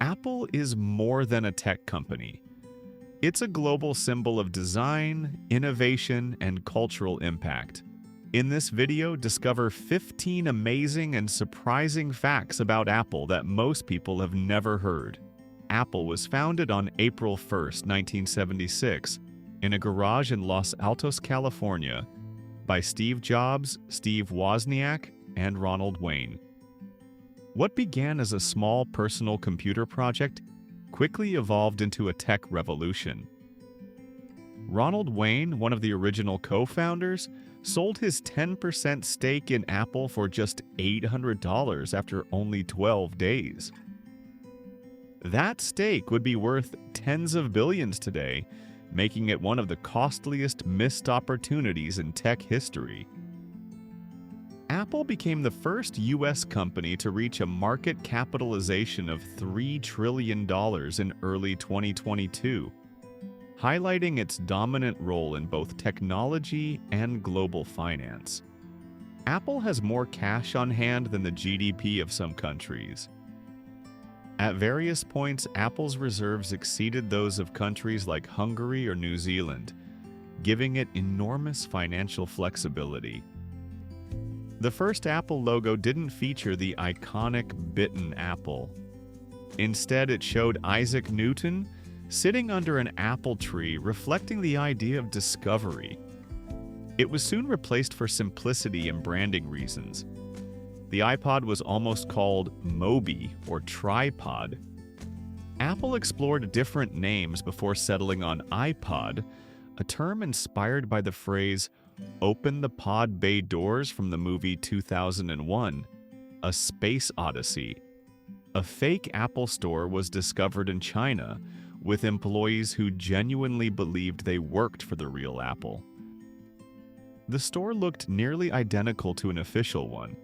Apple is more than a tech company. It's a global symbol of design, innovation, and cultural impact. In this video, discover 15 amazing and surprising facts about Apple that most people have never heard. Apple was founded on April 1st, 1976, in a garage in Los Altos, California, by Steve Jobs, Steve Wozniak, and Ronald Wayne. What began as a small personal computer project quickly evolved into a tech revolution. Ronald Wayne, one of the original co-founders, sold his 10% stake in Apple for just $800 after only 12 days. That stake would be worth tens of billions today, making it one of the costliest missed opportunities in tech history. Apple became the first U.S. company to reach a market capitalization of $3 trillion in early 2022, highlighting its dominant role in both technology and global finance. Apple has more cash on hand than the GDP of some countries. At various points, Apple's reserves exceeded those of countries like Hungary or New Zealand, giving it enormous financial flexibility. The first Apple logo didn't feature the iconic bitten apple. Instead, it showed Isaac Newton sitting under an apple tree, reflecting the idea of discovery. It was soon replaced for simplicity and branding reasons. The iPod was almost called Moby or tripod. Apple explored different names before settling on iPod, a term inspired by the phrase "open the pod bay doors" from the movie 2001, A Space Odyssey. A fake Apple store was discovered in China, with employees who genuinely believed they worked for the real Apple. The store looked nearly identical to an official one,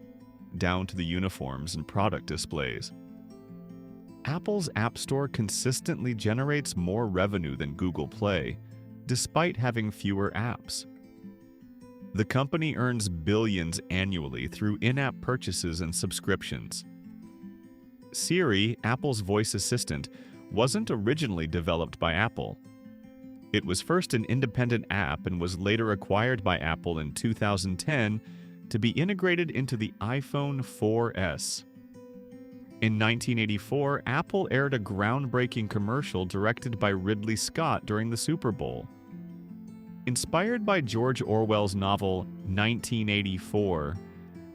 down to the uniforms and product displays. Apple's App Store consistently generates more revenue than Google Play, despite having fewer apps. The company earns billions annually through in-app purchases and subscriptions. Siri, Apple's voice assistant, wasn't originally developed by Apple. It was first an independent app and was later acquired by Apple in 2010 to be integrated into the iPhone 4S. In 1984, Apple aired a groundbreaking commercial directed by Ridley Scott during the Super Bowl. Inspired by George Orwell's novel 1984,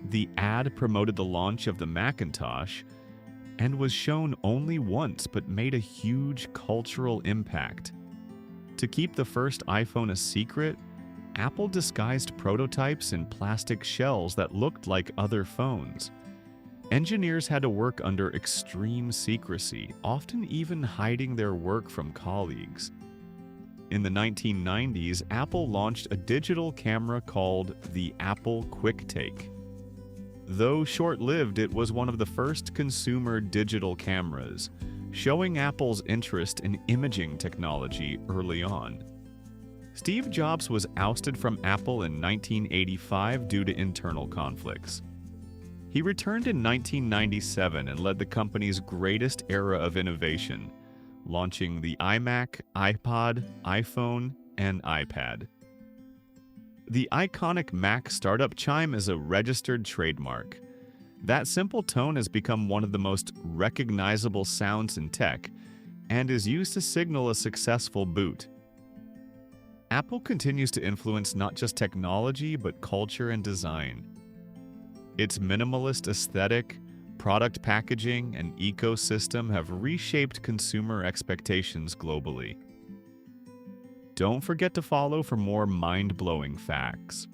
the ad promoted the launch of the Macintosh and was shown only once but made a huge cultural impact. To keep the first iPhone a secret, Apple disguised prototypes in plastic shells that looked like other phones. Engineers had to work under extreme secrecy, often even hiding their work from colleagues. In the 1990s, Apple launched a digital camera called the Apple QuickTake. Though short-lived, it was one of the first consumer digital cameras, showing Apple's interest in imaging technology early on. Steve Jobs was ousted from Apple in 1985 due to internal conflicts. He returned in 1997 and led the company's greatest era of innovation, launching the iMac, iPod, iPhone, and iPad. The iconic Mac startup chime is a registered trademark. That simple tone has become one of the most recognizable sounds in tech and is used to signal a successful boot. Apple continues to influence not just technology but culture and design. Its minimalist aesthetic, product packaging, and ecosystem have reshaped consumer expectations globally. Don't forget to follow for more mind-blowing facts.